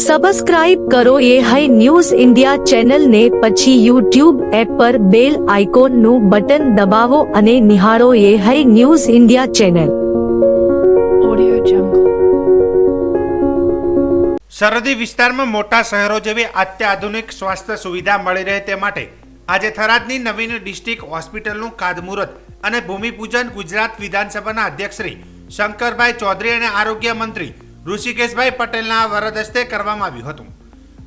Subscribe કરો એ high news India channel ને પછી યુટ્યુબ એપ પર બેલ આઇકોન નું બટન દબાવો અને નિહાળો એ હાઈ ન્યૂઝ ઇન્ડિયા ચેનલ। સરહદી વિસ્તારમાં મોટા શહેરો જેવી અત્યાધુનિક સ્વાસ્થ્ય સુવિધા મળી રહે તે માટે આજે થરાદની નવીન ડિસ્ટ્રિક્ટ હોસ્પિટલનું ખાતમુહૂર્ત અને ભૂમિપૂજન ગુજરાત વિધાનસભાના અધ્યક્ષ શ્રી શંકરભાઈ ચૌધરી અને આરોગ્ય મંત્રી ઋષિકેશભાઈ પટેલના વરદ હસ્તે કરવામાં આવ્યું હતું।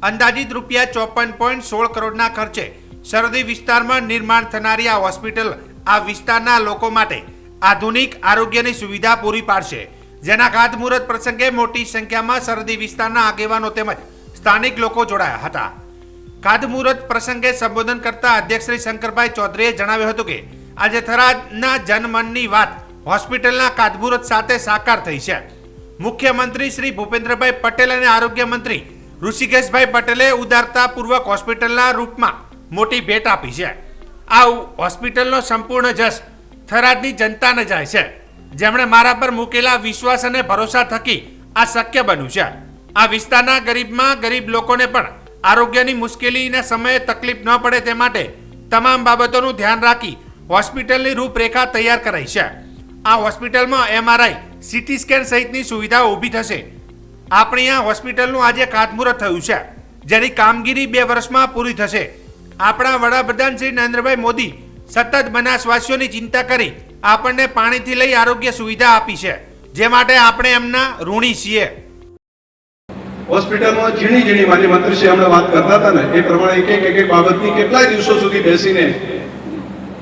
અંદાજિત રૂપિયા 54.16 કરોડના ખર્ચે સરહદી વિસ્તારમાં નિર્માણ થનારી આ હોસ્પિટલ આ વિસ્તારના લોકો માટે આધુનિક આરોગ્યની સુવિધા પૂરી પાડશે, જેના ખાતમુહૂર્ત પ્રસંગે મોટી સંખ્યામાં સરહદી વિસ્તારના આગેવાનો તેમજ સ્થાનિક લોકો જોડાયા હતા। ખાતમુહૂર્ત પ્રસંગે સંબોધન કરતા અધ્યક્ષ શ્રી શંકરભાઈ ચૌધરીએ જણાવ્યું હતું કે આજે થરાદના જનમનની વાત હોસ્પિટલના ખાતમુહૂર્ત સાથે સાકાર થઈ છે। મુખ્યમંત્રી શ્રી ભૂપેન્દ્રભાઈ પટેલ અને આરોગ્ય મંત્રી ઋષિકેશભાઈ પટેલે ઉદારતાપૂર્વક હોસ્પિટલના રૂપમાં મોટી ભેટ આપી છે। આ હોસ્પિટલનો સંપૂર્ણ જશ થરાદની જનતાને જાય છે, જેમણે મારા પર મૂકેલા વિશ્વાસ અને ભરોસા થકી આ શક્ય બન્યું છે। આ વિસ્તારના ગરીબમાં ગરીબ લોકોને પણ આરોગ્યની મુશ્કેલીના સમયે તકલીફ ન પડે તે માટે તમામ બાબતોનું ધ્યાન રાખી હોસ્પિટલની રૂપરેખા તૈયાર કરાઈ છે। આ હોસ્પિટલમાં MRI, CT સ્કેન સહિતની સુવિધાઓ ઊભી થશે। આપણી આ હોસ્પિટલનું આજે ખાતમુહૂર્ત થયું છે, જેની કામગીરી 2 વર્ષમાં પૂરી થશે। આપણા વડાપ્રધાન શ્રી નરેન્દ્રભાઈ મોદી સતત બનાસવાસીઓની ચિંતા કરી આપણને પાણીથી લઈ આરોગ્ય સુવિધા આપી છે, જે માટે આપણે એમના ઋણી છીએ। હોસ્પિટલમાં ઝીણી માન્ય મંત્રીશ્રી હમણાં વાત કરતા હતા ને એ પ્રમાણે એક બાબતની કેટલાય દિવસો સુધી બેસીને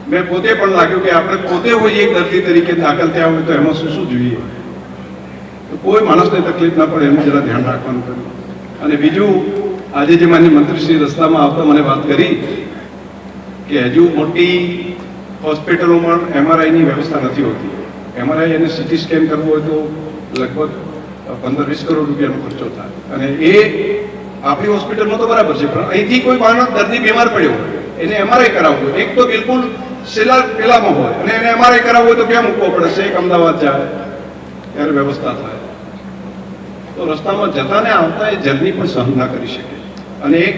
મેં પોતે પણ લાગ્યું કે આપણે પોતે હોય એક દર્દી તરીકે દાખલ થયા હોય તો એમાં શું જોઈએ, તો કોઈ માણસને તકલીફ ના પડે એનું જરા ધ્યાન રાખવાનું કર્યું। અને બીજું, આજે જે માન્ય મંત્રીશ્રી રસ્તામાં આવતા મને વાત કરી કે હજુ મોટી હોસ્પિટલોમાં MRIની વ્યવસ્થા નથી હોતી। MRI અને CT સ્કેન કરવું હોય તો લગભગ 15-20 કરોડ રૂપિયાનો ખર્ચો થાય, અને એ આપણી હોસ્પિટલમાં તો બરાબર છે, પણ અહીંથી કોઈ માણસ દર્દી બીમાર પડ્યો એને MRI કરાવવું હોય, એક તો બિલકુલ સેલા પેલામાં હોય અને એને MRI કરાવવું હોય તો ક્યાં મૂકવો પડે છે? એક અમદાવાદ જાય ત્યારે વ્યવસ્થા થાય, તો રસ્તામાં જતા ને આવતા એ જર્ની પણ સહન ના કરી શકે, અને એક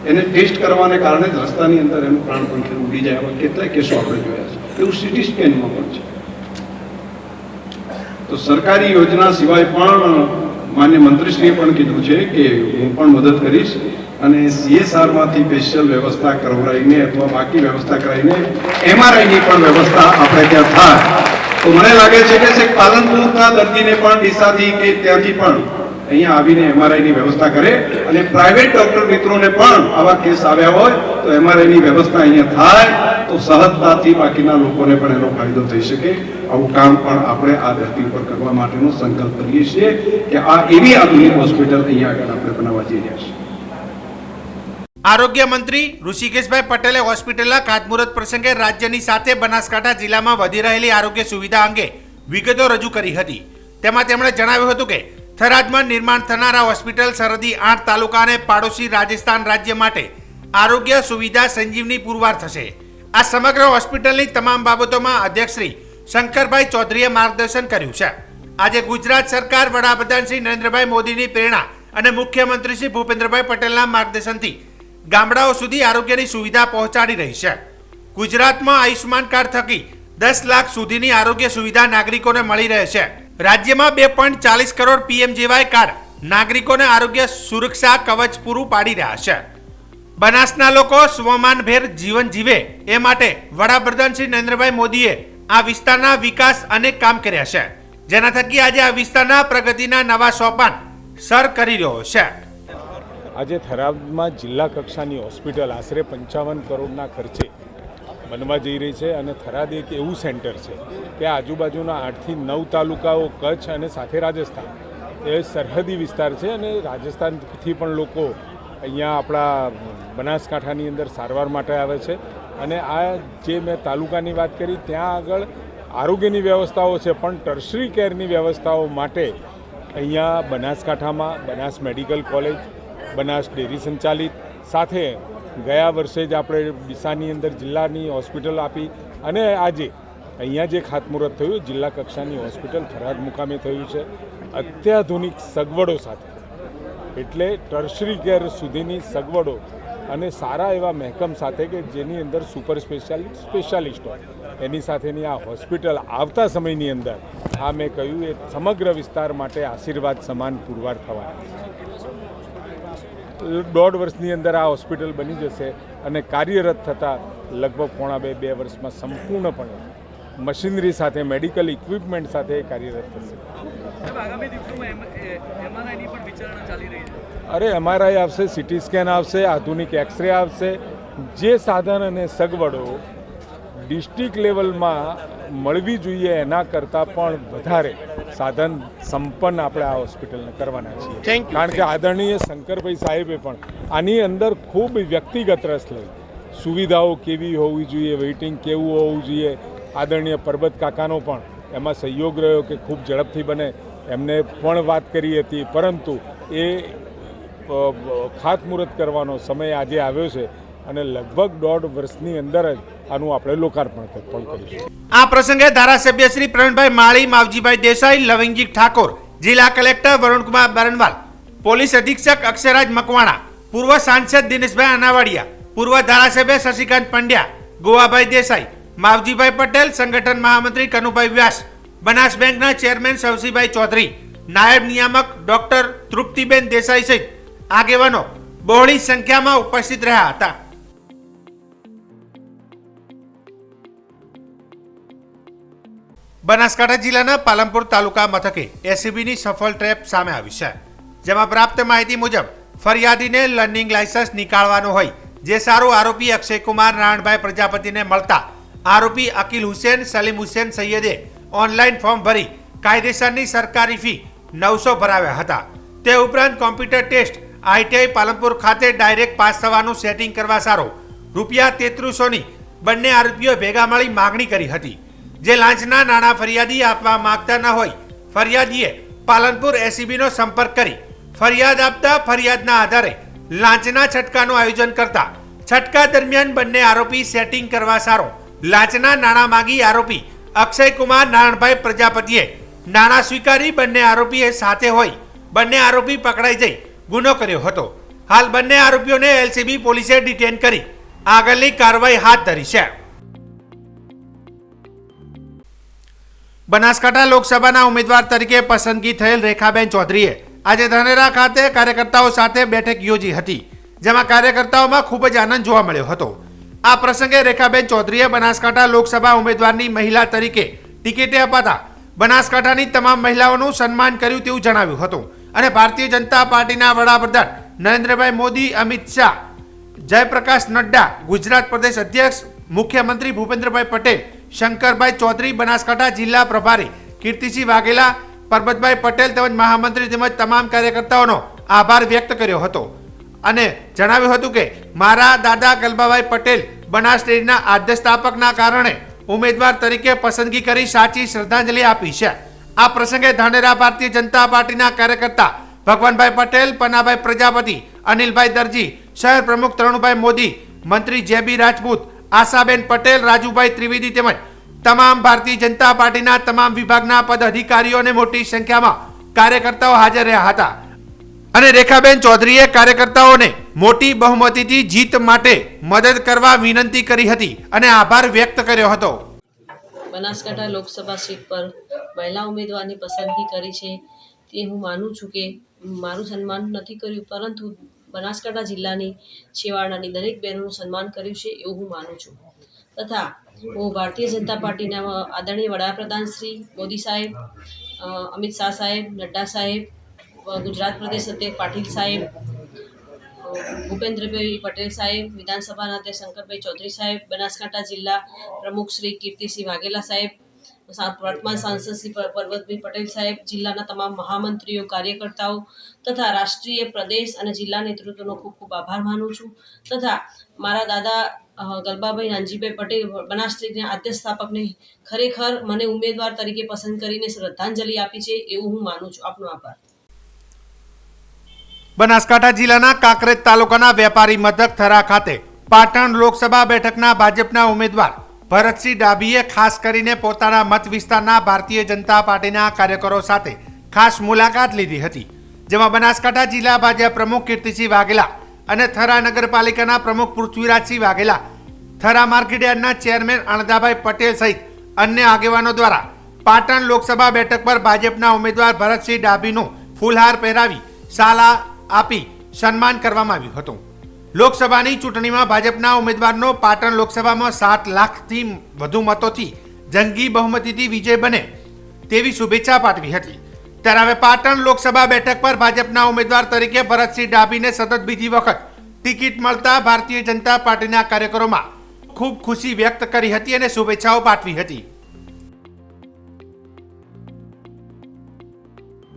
એને ટેસ્ટ કરવાને કારણે જ રસ્તાની અંદર એનું પ્રાણ પણ ઉડી જાય। આવા કેટલાય કેસો આપણે જોયા છે, એવું CT સ્કેનમાં પણ છે। તો સરકારી યોજના સિવાય પણ માન્ય મંત્રીશ્રીએ પણ કીધું છે કે હું પણ મદદ કરીશ અને CSR માંથી સ્પેશિયલ વ્યવસ્થા કરાવીને અથવા બાકી વ્યવસ્થા કરાવીને MRI ની પણ વ્યવસ્થા આપણે ત્યાં થાય તો મને લાગે છે કે પાલનપુરના દર્દીને પણ ડીસાથી કે ત્યાંથી પણ અહીંયા આવીને MRI ની વ્યવસ્થા કરે, અને પ્રાઇવેટ ડોક્ટર મિત્રોને પણ આવા કેસ આવ્યા હોય તો MRI ની વ્યવસ્થા અહીંયા થાય તો સહજતાથી બાકીના લોકોને પણ એનો ફાયદો થઈ શકે। આવું કામ પણ આપણે આ ધરતી ઉપર કરવા માટેનો સંકલ્પ કરીએ છીએ કે આ એવી આધુનિક હોસ્પિટલ અહીંયા આગળ આપણે બનાવવા જઈ રહ્યા છીએ। આરોગ્ય મંત્રી ઋષિકેશભાઈ પટેલે હોસ્પિટલના ખાતમુહૂર્ત પ્રસંગે રાજ્યની સાથે બનાસકાંઠા જિલ્લામાં વધી રહેલી આરોગ્ય સુવિધા અંગે વિગતો રજૂ કરી હતી। તેમાં તેમણે જણાવ્યું હતું કે થરાદમાં નિર્માણ થનારા હોસ્પિટલ સરહદી 8 તાલુકા અને પાડોશી રાજસ્થાન રાજ્ય માટે આરોગ્ય સુવિધા સંજીવની પુરવાર થશે। આ સમગ્ર હોસ્પિટલની તમામ બાબતોમાં અધ્યક્ષ શ્રી શંકરભાઈ ચૌધરીએ માર્ગદર્શન કર્યું છે। આજે ગુજરાત સરકાર વડાપ્રધાન શ્રી નરેન્દ્રભાઈ મોદીની પ્રેરણા અને મુખ્યમંત્રી શ્રી ભૂપેન્દ્રભાઈ પટેલના માર્ગદર્શનથી ગામડાઓ સુધી આરોગ્યની સુવિધા પહોંચાડી રહી છે। ગુજરાતમાં આયુષ્માન કાર્ડ થકી 10 લાખ સુધીની આરોગ્ય સુવિધા નાગરિકોને મળી રહે છે। રાજ્યમાં 2.40 કરોડ PMJY કાર્ડ નાગરિકોને આરોગ્ય સુરક્ષા કવચ પૂરું પાડી રહ્યા છે। બનાસના લોકો સ્વમાનભેર જીવન જીવે એ માટે વડાપ્રધાન શ્રી નરેન્દ્રભાઈ મોદીએ આ વિસ્તારના વિકાસ અનેક કામ કર્યા છે, જેના થકી આજે આ વિસ્તારના પ્રગતિના નવા સોપાન સર કરી રહ્યો છે। આજે થરાદમાં જિલ્લા કક્ષાની હોસ્પિટલ આશરે 55 કરોડના ખર્ચે બનવા જઈ રહી છે, અને થરાદ એક એવું સેન્ટર છે કે આજુબાજુના 8 થી 9 તાલુકાઓ, કચ્છ અને સાથે રાજસ્થાન એ સરહદી વિસ્તાર છે, અને રાજસ્થાનથી પણ લોકો અહીંયા આપણા બનાસકાંઠાની અંદર સારવાર માટે આવે છે। અને આ જે મેં તાલુકાની વાત કરી ત્યાં આગળ આરોગ્યની વ્યવસ્થાઓ છે, પણ ટર્શરી કેરની વ્યવસ્થાઓ માટે અહીંયા બનાસકાંઠામાં Banas medical college, Banas dairy સંચાલિત, સાથે ગયા વર્ષે જ આપણે ડીસાની અંદર જિલ્લાની હોસ્પિટલ આપી, અને આજે અહીંયા જે ખાતમુહૂર્ત થયું જિલ્લા કક્ષાની હોસ્પિટલ થરાદ મુકામે થયું છે, અત્યાધુનિક સગવડો સાથે એટલે ટર્શરી કેર સુધીની સગવડો અને સારા એવા મહેકમ સાથે કે જેની અંદર સુપર સ્પેશિયાલિસ્ટ હોય એની સાથેની આ હોસ્પિટલ આવતા સમયની અંદર આ મેં કહ્યું એ સમગ્ર વિસ્તાર માટે આશીર્વાદ સમાન પુરવાર થવાની છે. 1.5 વર્ષની અંદર આ હોસ્પિટલ બની જશે અને કાર્યરત થતાં લગભગ પોણા બે વર્ષમાં સંપૂર્ણપણે મશીનરી સાથે મેડિકલ ઇક્વિપમેન્ટ સાથે કાર્યરત થશે. અરે MRI આવશે, સિટી સ્કેન આવશે, આધુનિક એક્સરે આવશે. જે સાધન અને સગવડો ડિસ્ટ્રિક્ટ લેવલમાં મળવી જોઈએ એના કરતાં પણ વધારે સાધન સંપન્ન આપણે આ હોસ્પિટલને કરવાના છીએ. કારણ કે આદરણીય શંકરભાઈ સાહેબે પણ આની અંદર ખૂબ વ્યક્તિગત રસ લઈ સુવિધાઓ કેવી હોવી જોઈએ, વેઇટિંગ કેવું હોવું જોઈએ. આદરણીય પરબત કાકાનો પણ એમાં સહયોગ રહ્યો કે ખૂબ ઝડપથી બને, એમને પણ વાત કરી હતી. પરંતુ એ ખાતમુહૂર્ત કરવાનો સમય આજે આવ્યો છે અને લગભગ 1.5 વર્ષની અંદર જ આનું આપણે લોકાર્પણ પણ કરીશું. આ પ્રસંગે ધારાસભ્ય શ્રી પ્રવીણભાઈ માળી, માવજીભાઈ દેસાઈ, લવિંગજી ઠાકોર, જિલ્લા કલેક્ટર વરુણકુમાર બરનવાલ, પોલીસ અધિક્ષક અક્ષરાજ મકવાણા, પૂર્વ સાંસદ દિનેશભાઈ અનાવાડિયા, પૂર્વ ધારાસભ્ય શશિકાંત પંડ્યા, ગોવાભાઈ દેસાઈ, માવજીભાઈ પટેલ, સંગઠન મહામંત્રી કનુભાઈ વ્યાસ, બનાસ બેંકના ચેરમેન સવસીભાઈ ચૌધરી, નાયબ નિયામક ડોક્ટર તૃપ્તિબેન દેસાઈ સહિત આગેવાનો બહોળી સંખ્યામાં ઉપસ્થિત રહ્યા હતા. બનાસકાંઠા જિલ્લાના પાલનપુર તાલુકા મથકે એસીબીની સફળ ટ્રેપ સામે આવી છે, જેમાં પ્રાપ્ત માહિતી મુજબ ફરિયાદીને લર્નિંગ લાયસન્સ નીકાળવાનો હોય જે સારો આરોપી અક્ષયકુમાર નારાયણભાઈ પ્રજાપતિને મળતા આરોપી અકીલ હુસેન સલીમ હુસેન સૈયદે ઓનલાઈન ફોર્મ ભરી કાયદેસરની સરકારી ફી 900 ભરાવ્યા હતા. તે ઉપરાંત કોમ્પ્યુટર ટેસ્ટ ITI પાલનપુર ખાતે ડાયરેક્ટ પાસ થવાનું સેટિંગ કરવા સારો ₹3300ની બંને આરોપીઓ ભેગા મળી માગણી કરી હતી, જે લાંચના નાણાં ફરિયાદી આપવા માંગતા ન હોય ફરિયાદીએ પાલનપુર એસીબીનો સંપર્ક કરી ફરિયાદ આપતા ફરિયાદના આધારે લાંચના છટકાનું આયોજન કરતા છટકા દરમિયાન બંને આરોપી સેટિંગ કરવા સારો લાંચના નાણાં માંગી આરોપી અક્ષયકુમાર નારાયણભાઈ પ્રજાપતિએ નાણાં સ્વીકારી બંને આરોપીએ સાથે હોય બંને આરોપી પકડાઈ જઈ ગુનો કર્યો હતો. હાલ બંને આરોપીઓને એલસીબી પોલીસે ડિટેન કરી આગળની કાર્યવાહી હાથ ધરી છે. બનાસકાંઠા લોકસભાના ઉમેદવાર તરીકે પસંદગી થયેલ રેખાબેન ચૌધરીએ આજે ધાનેરા ખાતે કાર્યકર્તાઓ સાથે બેઠક યોજી હતી, જેમાં કાર્યકર્તાઓમાં ખૂબ જ આનંદ જોવા મળ્યો હતો. આ પ્રસંગે રેખાબેન ચૌધરીએ બનાસકાંઠા લોકસભા ઉમેદવારની મહિલા તરીકે ટિકિટે અપાતા બનાસકાંઠાની તમામ મહિલાઓનું સન્માન કર્યું તેવું જણાવ્યું હતું અને ભારતીય જનતા પાર્ટીના વડાપ્રધાન નરેન્દ્રભાઈ મોદી, અમિત શાહ, જયપ્રકાશ નડ્ડા, ગુજરાત પ્રદેશ અધ્યક્ષ, મુખ્યમંત્રી ભૂપેન્દ્રભાઈ પટેલ, શંકરભાઈ ચૌધરી, બનાસકાંઠા જિલ્લા પ્રભારી કીર્તિસિંહ વાઘેલા, પરબતભાઈ પટેલ તેમજ મહામંત્રી તેમજ તમામ કાર્યકર્તાઓનો આભાર વ્યક્ત કર્યો હતો અને જણાવ્યું હતું કે મારા દાદા ગલબાભાઈ પટેલ બનાસ ડેરીના આદ્ય સ્થાપકના કારણે ઉમેદવાર તરીકે પસંદગી કરી સાચી શ્રદ્ધાંજલિ આપી છે. આ પ્રસંગે ધાનેરા ભારતીય જનતા પાર્ટીના કાર્યકર્તા ભગવાનભાઈ પટેલ, પન્નાભાઈ પ્રજાપતિ, અનિલભાઈ દરજી, શહેર પ્રમુખ તરુણભાઈ મોદી, મંત્રી જેબી રાજપૂત, આશાબેન પટેલ, રાજુભાઈ ત્રિવેદી તેમજ તમામ ભારતીય જનતા પાર્ટીના તમામ વિભાગના પદ અધિકારીઓ અને મોટી સંખ્યામાં કાર્યકર્તાઓ હાજર રહ્યા હતા અને રેખાબેન ચૌધરીએ કાર્યકર્તાઓને મોટી બહુમતીથી જીત માટે મદદ કરવા વિનંતી કરી હતી અને આભાર વ્યક્ત કર્યો હતો. બનાસકાંઠા લોકસભા સીટ પર મહિલા ઉમેદવારની પસંદગી કરી છે તે હું માનું છું કે મારું સન્માન નથી કર્યું, પરંતુ બનાસકાંઠા જિલ્લાની છેવાડાની દરેક બહેનોનું સન્માન કર્યું છે એવું હું માનું છું. તથા હું ભારતીય જનતા પાર્ટીના આદરણીય વડાપ્રધાન શ્રી મોદી સાહેબ, અમિત શાહ સાહેબ, નડ્ડા સાહેબ, ગુજરાત પ્રદેશ અધ્યક્ષ પાટીલ સાહેબ, ભૂપેન્દ્રભાઈ પટેલ સાહેબ, વિધાનસભાના અધ્યક્ષ શંકરભાઈ ચૌધરી સાહેબ, બનાસકાંઠા જિલ્લા પ્રમુખ શ્રી કીર્તિસિંહ વાઘેલા સાહેબ, વર્તમાન સાંસદ શ્રી પરબતભાઈ પટેલ સાહેબ, જિલ્લાના તમામ મહામંત્રીઓ, કાર્યકર્તાઓ તથા રાષ્ટ્રીય, પ્રદેશ અને જિલ્લા નેતૃત્વનો ખૂબ ખૂબ આભાર માનું છું. તથા મારા દાદા ગલબાભાઈ નાનજીભાઈ પટેલ બનાસ ડેરીના આદ્ય સ્થાપકને ખરેખર મને ઉમેદવાર તરીકે પસંદ કરીને શ્રદ્ધાંજલિ આપી છે એવું હું માનું છું. આપનો આભાર. બનાસકાંઠા જિલ્લાના કાંકરેજ તાલુકાના વેપારી મથક થરા ખાતે પાટણ લોકસભા બેઠકના ભાજપના ઉમેદવાર ભરતસિંહ ડાભીએ ખાસ કરીને પોતાના મત વિસ્તારના ભારતીય જનતા પાર્ટીના કાર્યકરો સાથે ખાસ મુલાકાત લીધી હતી, જેમાં બનાસકાંઠા જિલ્લા ભાજપ પ્રમુખ કીર્તિસિંહ વાઘેલા અને થરા નગરપાલિકાના પ્રમુખ પૃથ્વીરાજસિંહ વાઘેલા, થરા માર્કેટયાર્ડના ચેરમેન અણદાભાઈ પટેલ સહિત અન્ય આગેવાનો દ્વારા પાટણ લોકસભા બેઠક પર ભાજપના ઉમેદવાર ભરતસિંહ ડાભીનું ફૂલહાર પહેરાવી શાલા આપી સન્માન કરવામાં આવ્યું હતું. લોકસભાની ચૂંટણીમાં ભાજપના ઉમેદવારનો પાટણ લોકસભામાં 7 લાખથી વધુ મતોથી જંગી બહુમતીથી વિજય બને તેવી શુભેચ્છા પાઠવી હતી. ત્યારે હવે પાટણ લોકસભા બેઠક પર ભાજપના ઉમેદવાર તરીકે ભરતસિંહ ડાભીને સતત બીજી વખત ટિકિટ મળતા ભારતીય જનતા પાર્ટીના કાર્યકરોમાં ખૂબ ખુશી વ્યક્ત કરી હતી અને શુભેચ્છાઓ પાઠવી હતી.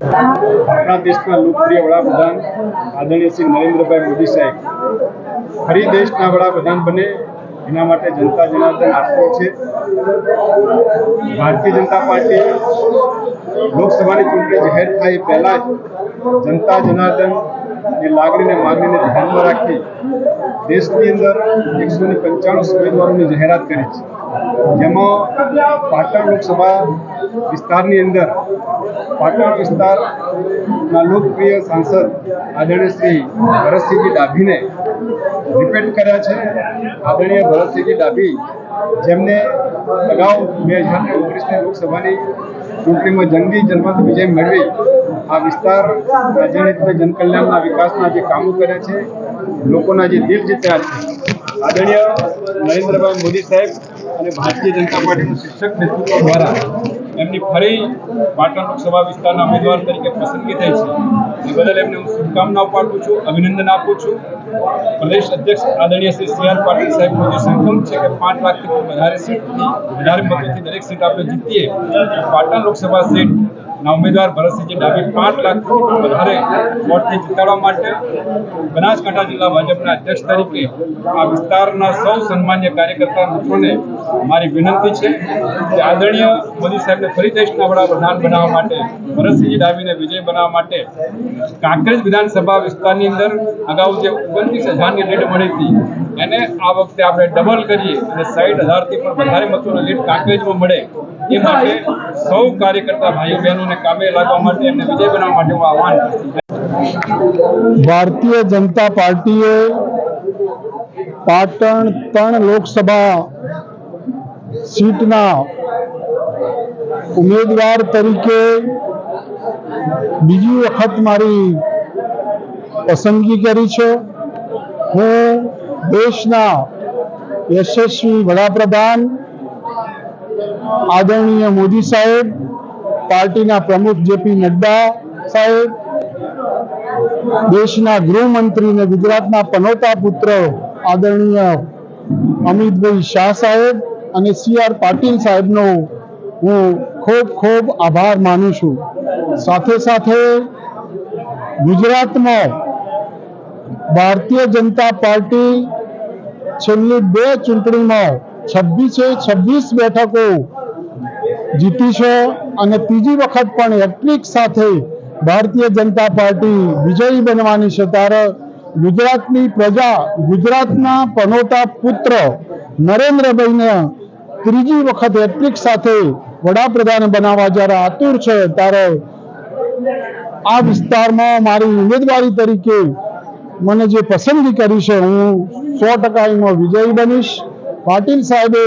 આપણા દેશના લોકપ્રિય વડાપ્રધાન આદરણીય શ્રી નરેન્દ્રભાઈ મોદી સાહેબ ફરી દેશના વડાપ્રધાન બને એના માટે જનતા જનાર્દન આપ્યો છે. ભારતીય જનતા પાર્ટી લોકસભાની ચૂંટણી જાહેર થાય પહેલા જ જનતા જનાર્દનની લાગણીને માગણીને ધ્યાનમાં રાખી દેશની અંદર 195 ઉમેદવારોની જાહેરાત કરી છે. જેમાં પાટણ લોકસભા વિસ્તારની અંદર પાટણ વિસ્તારના લોકપ્રિય સાંસદ આદરણીય શ્રી ભરતસિંહજી ડાભીને રિપીટ કર્યા છે. આદરણીય ભરતસિંહજી ડાભી જેમને અગાઉ 2019ની લોકસભાની ચૂંટણીમાં જંગી જનમત વિજય મેળવી આ વિસ્તારના જનહિતના જનકલ્યાણના વિકાસના જે કામો કર્યા છે, લોકોના જે દિલ જીત્યા છે, આદરણીય નરેન્દ્રભાઈ મોદી સાહેબ અને ભારતીય જનતા પાર્ટીનું શિક્ષક નેતૃત્વ દ્વારા એમની ફરી પાટણ લોકસભા વિસ્તારના ઉમેદવાર તરીકે પસંદગી થઈ છે. એ બદલ એમને હું શુભકામનાઓ પાઠવું છું, અભિનંદન આપું છું. પ્રદેશ અધ્યક્ષ આદરણીય શ્રી CR પાટીલ સાહેબનો જે સંકલ્પ છે કે 5 લાખથી વધારે મતોથી દરેક સીટ આપણે જીતીએ, પાટણ લોકસભા સીટના ઉમેદવાર ભરતસિંહજી ડાભી 5 લાખથી વધારે વોટથી જીતાડવા માટે બનાસકાંઠા જિલ્લા ભાજપના અધ્યક્ષ તરીકે આ વિસ્તારના સૌ સન્માન્ય કાર્યકર્તા મિત્રોને મારી વિનંતી છે કે આદરણીય મોદી સાહેબને ફરી દેશના વડાપ્રધાન બનાવવા માટે, ભરતસિંહજી ડાભીને વિજય બનાવવા માટે કાંકરેજ વિધાનસભા વિસ્તારની અંદર અગાઉ જે 29,000ની લીડ મળી હતી એને આ વખતે આપણે ડબલ કરીએ અને 60,000થી પણ વધારે મતોનો લીડ કાંકરેજમાં મળે એ માટે સૌ કાર્યકર્તા ભાઈઓ બહેનોને કામે લાગવા માટે એમને વિજય બનાવવા માટે હું આહ્વાન કરું. ભારતીય જનતા પાર્ટીએ પાટણ 3 લોકસભા સીટના ઉમેદવાર તરીકે બીજી વખત મારી પસંદગી કરી છે. હું દેશના યશસ્વી વડાપ્રધાન આદરણીય મોદી સાહેબ, પાર્ટીના પ્રમુખ JP નડ્ડા સાહેબ, દેશના ગૃહમંત્રી અને ગુજરાતના પનોતા પુત્ર આદરણીય અમિતભાઈ શાહ સાહેબ અને CR પાટીલ સાહેબનો હું ખૂબ ખૂબ આભાર માનું છું. સાથે સાથે ગુજરાતમાં ભારતીય જનતા પાર્ટી છેલ્લી 2 ચૂંટણીમાં 26 બેઠકો જીતી છે અને ત્રીજી વખત પણ હેટ્રિક સાથે ભારતીય જનતા પાર્ટી વિજયી બનવાની છે. ત્યારે ગુજરાતની પ્રજા ગુજરાતના પનોતા પુત્ર નરેન્દ્રભાઈને ત્રીજી વખત હેટ્રિક સાથે વડાપ્રધાન બનાવવા જ્યારે આતુર છે, ત્યારે આ વિસ્તારમાં મારી ઉમેદવારી તરીકે મને જે પસંદગી કરી છે, હું 100% એમાં વિજયી બનીશ. પાટીલ સાહેબે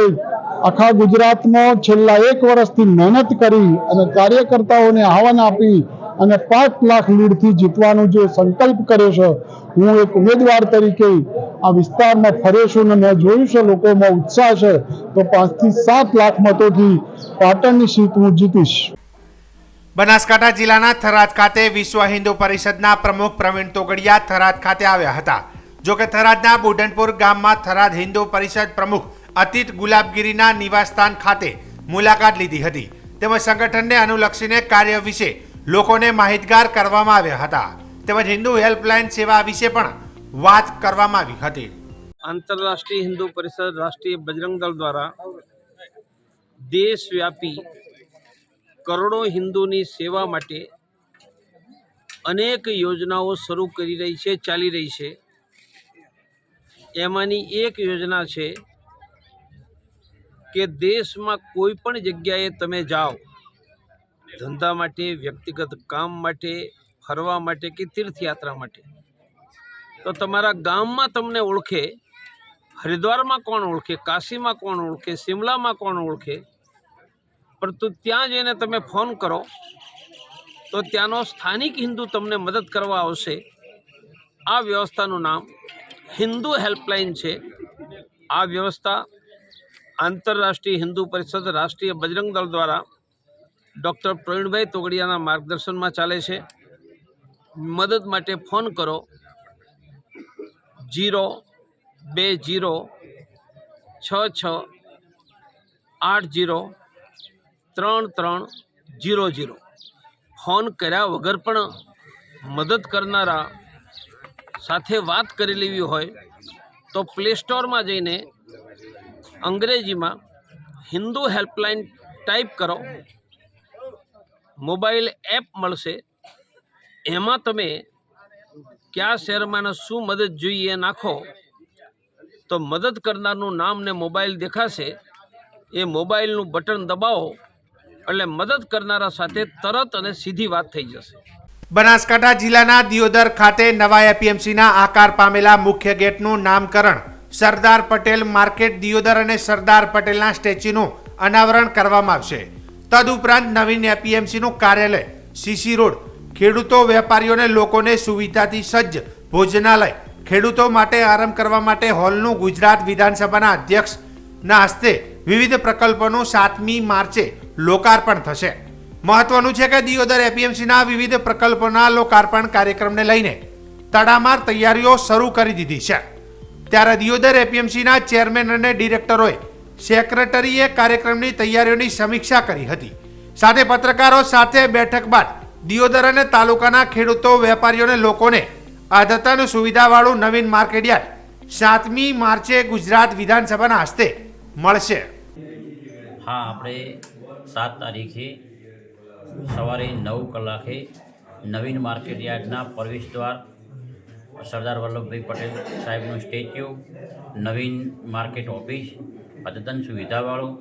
આખા ગુજરાતમાં છેલ્લા 1 વર્ષથી મહેનત કરી અને કાર્યકર્તાઓને આહવાન આપી અને 5 લાખ લીડથી જીતવાનો જે સંકલ્પ કર્યો છે, હું એક ઉમેદવાર તરીકે આ વિસ્તારમાં ફર્યો છું અને મેં જોયું છે લોકોમાં ઉત્સાહ છે, તો 5 થી 7 લાખ મતોથી પાટણની સીટ હું જીતીશ. બનાસકાંઠા જિલ્લાના થરાદ ખાતે વિશ્વ હિન્દુ પરિષદના પ્રમુખ પ્રવીણ તોગડિયા થરાદ ખાતે આવ્યા હતા. જોકે થરાદના બુઢનપુર ગામમાં થરાદ હિન્દુ પરિષદ પ્રમુખ અતીત ગુલાબગીરીના નિવાસસ્થાન ખાતે મુલાકાત લીધી હતી. તેમજ સંગઠનને અનુલક્ષીને કાર્ય વિશે લોકોને માહિતગાર કરવામાં આવ્યા હતા. તેમજ હિન્દુ હેલ્પલાઇન સેવા વિશે પણ વાત કરવામાં આવી હતી. આંતરરાષ્ટ્રીય હિન્દુ પરિષદ રાષ્ટ્રીય બજરંગ દળ દ્વારા દેશવ્યાપી કરોડો હિન્દુની સેવા માટે અનેક યોજનાઓ શરૂ કરી રહી છે, ચાલી રહી છે. એમાંની એક યોજના છે કે દેશમાં કોઈ પણ જગ્યાએ તમે જાઓ, ધંધા માટે, વ્યક્તિગત કામ માટે, ફરવા માટે કે તીર્થયાત્રા માટે, તો તમારા ગામમાં તમને ઓળખે, હરિદ્વારમાં કોણ ઓળખે, કાશીમાં કોણ ઓળખે, શિમલામાં કોણ ઓળખે, પરંતુ ત્યાં જઈને તમે ફોન કરો તો ત્યાંનો સ્થાનિક હિન્દુ તમને મદદ કરવા આવશે. આ વ્યવસ્થાનું નામ હિન્દુ હેલ્પલાઇન છે. આ વ્યવસ્થા આંતરરાષ્ટ્રીય હિન્દુ પરિષદ, રાષ્ટ્રીય બજરંગ દળ દ્વારા ડૉક્ટર પ્રવીણભાઈ તોગડિયાના માર્ગદર્શનમાં ચાલે છે. મદદ માટે ફોન કરો 02066803300. ફોન કર્યા વગર પણ મદદ કરનારા સાથે વાત કરી લેવી હોય તો પ્લે સ્ટોરમાં જઈને અંગ્રેજીમાં હિન્દુ હેલ્પલાઇન ટાઈપ કરો, મોબાઈલ એપ મળશે. એમાં તમે કયા શહેરમાં શું મદદ જોઈએ નાખો તો મદદ કરનારનું નામ ને મોબાઈલ દેખાશે. એ મોબાઈલનું બટન દબાવો એટલે મદદ કરનારા સાથે તરત અને સીધી વાત થઈ જશે. બનાસકાંઠા જિલ્લાના દિયોદર ખાતે નવા એપીએમસીના આકાર પામેલા મુખ્ય ગેટનું નામકરણ સરદાર પટેલ માર્કેટ દિયોદર અને સરદાર પટેલના સ્ટેચ્યુનું અનાવરણ કરવામાં આવશે. તદુપરાંત નવીન એપીએમસીનું કાર્યાલય સીસી રોડ, ખેડૂતો, વેપારીઓને લોકોને સુવિધાથી સજ્જ ભોજનાલય, ખેડૂતો માટે આરામ કરવા માટે હોલનું ગુજરાત વિધાનસભાના અધ્યક્ષના હસ્તે વિવિધ પ્રકલ્પોનું 7મી માર્ચે લોકાર્પણ થશે. મહત્વનું છે કે દિયોદર એપીએમસીના વિવિધ પ્રકલ્પોના લોકાર્પણ કાર્યક્રમને લઈને તડામાર તૈયારીઓ શરૂ કરી દીધી છે. ત્યારે દિયોદર એપીએમસીના ચેરમેન અને ડિરેક્ટરોએ સેક્રેટરીએ કાર્યક્રમની તૈયારીઓની સમીક્ષા કરી હતી. સાથે પત્રકારો સાથે બેઠક બાદ દિયોદર અને તાલુકાના ખેડૂતો, વેપારીઓને લોકોને અદ્યતન સુવિધાવાળું નવીન માર્કેટયાર્ડ 7મી માર્ચે ગુજરાત વિધાનસભાના હસ્તે મળશે. હા, આપણે 7 તારીખે સવારે 9 કલાકે નવીન માર્કેટયાર્ડના પ્રવેશદ્વાર સરદાર વલ્લભભાઈ પટેલ સાહેબનું સ્ટેચ્યુ, નવીન માર્કેટ ઓફિસ, અદ્યતન સુવિધાવાળું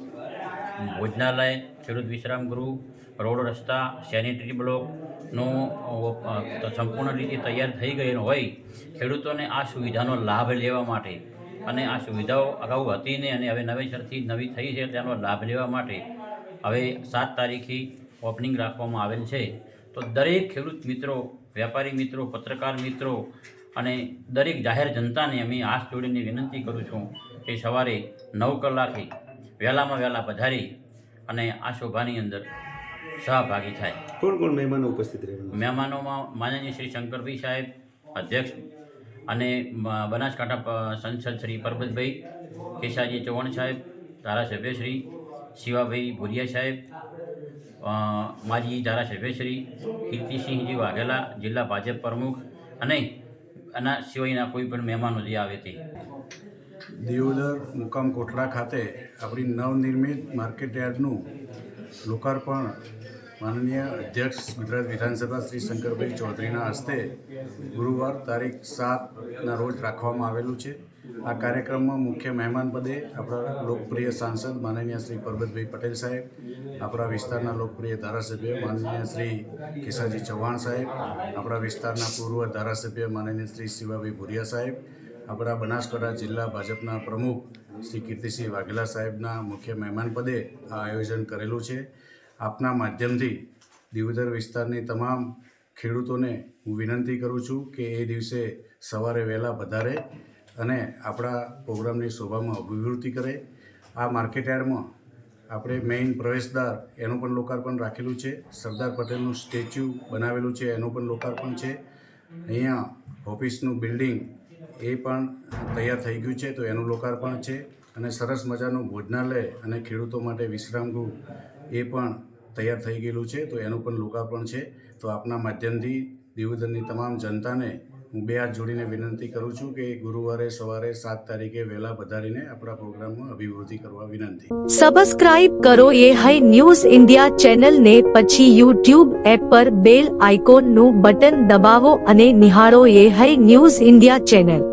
ભોજનાલય, ખેડૂત વિશ્રામ ગૃહ, રોડ રસ્તા, સેનિટરી બ્લોકનો સંપૂર્ણ રીતે તૈયાર થઈ ગયેલો હોય ખેડૂતોને આ સુવિધાનો લાભ લેવા માટે અને આ સુવિધાઓ અગાઉ હતી ને અને હવે નવેસરથી નવી થઈ છે તેનો લાભ લેવા માટે હવે 7 તારીખે ઓપનિંગ રાખવામાં આવેલ છે. તો દરેક ખેડૂત મિત્રો, વેપારી મિત્રો, પત્રકાર મિત્રો અને દરેક જાહેર જનતાને અમે હાથ જોડીને વિનંતી કરું છું કે સવારે 9 કલાકે વહેલામાં વહેલા પધારી અને આ શોભાની અંદર સહભાગી થાય. કોણ કોણ મહેમાનો ઉપસ્થિત રહેવાના? મહેમાનોમાં માનનીય શ્રી શંકરભાઈ સાહેબ અધ્યક્ષ અને બનાસકાંઠા સંસદ શ્રી પરબતભાઈ કેશાજી ચૌહાણ સાહેબ, ધારાસભ્ય શ્રી શિવાભાઈ ભુરિયા સાહેબ, માજી ધારાસભ્ય શ્રી કીર્તિસિંહજી વાઘેલા, જિલ્લા ભાજપ પ્રમુખ અને આના સિવાયના કોઈ પણ મહેમાનો જે આવે તે. દિયોદર મુકામ કોટડા ખાતે આપણી નવનિર્મિત માર્કેટયાર્ડનું લોકાર્પણ માનનીય અધ્યક્ષ ગુજરાત વિધાનસભા શ્રી શંકરભાઈ ચૌધરીના હસ્તે ગુરુવાર તારીખ 7ના રોજ રાખવામાં આવેલું છે. આ કાર્યક્રમમાં મુખ્ય મહેમાન પદે આપણા લોકપ્રિય સાંસદ માનનીય શ્રી પરબતભાઈ પટેલ સાહેબ, આપણા વિસ્તારના લોકપ્રિય ધારાસભ્ય માનનીય શ્રી કેશાજી ચૌહાણ સાહેબ, આપણા વિસ્તારના પૂર્વ ધારાસભ્ય માનનીય શ્રી શિવાભાઈ ભુરિયા સાહેબ, આપણા બનાસકાંઠા જિલ્લા ભાજપના પ્રમુખ શ્રી કીર્તિસિંહ વાઘેલા સાહેબના મુખ્ય મહેમાન પદે આ આયોજન કરેલું છે. આપના માધ્યમથી દિયોદર વિસ્તારની તમામ ખેડૂતોને હું વિનંતી કરું છું કે એ દિવસે સવારે વહેલા પધારે અને આપણા પ્રોગ્રામની શોભામાં અભિવૃદ્ધિ કરે. આ માર્કેટયાર્ડમાં આપણે મેઇન પ્રવેશદ્વાર એનું પણ લોકાર્પણ રાખેલું છે. સરદાર પટેલનું સ્ટેચ્યુ બનાવેલું છે એનું પણ લોકાર્પણ છે. અહીંયા ઓફિસનું બિલ્ડિંગ એ પણ તૈયાર થઈ ગયું છે તો એનું લોકાર્પણ છે. અને સરસ મજાનું ભોજનાલય અને ખેડૂતો માટે વિશ્રામ ગૃહ એ પણ તૈયાર થઈ ગયેલું છે તો એનું પણ લોકાર્પણ છે. તો આપના માધ્યમથી દિયોદરની તમામ જનતાને હું 2 હાથ જોડીને વિનંતી કરું છું કે ગુરુવારે સવારે 7 તારીખે વહેલા પધારીને આપણા પ્રોગ્રામમાં અભિવૃદ્ધિ કરવા વિનંતી. સબસ્ક્રાઇબ કરો એ હાઈ ન્યૂઝ ઇન્ડિયા ચેનલને, પછી યુટ્યુબ એપ પર બેલ આઇકોનનું બટન દબાવો અને નિહાળો એ હાઈ ન્યૂઝ ઇન્ડિયા ચેનલ.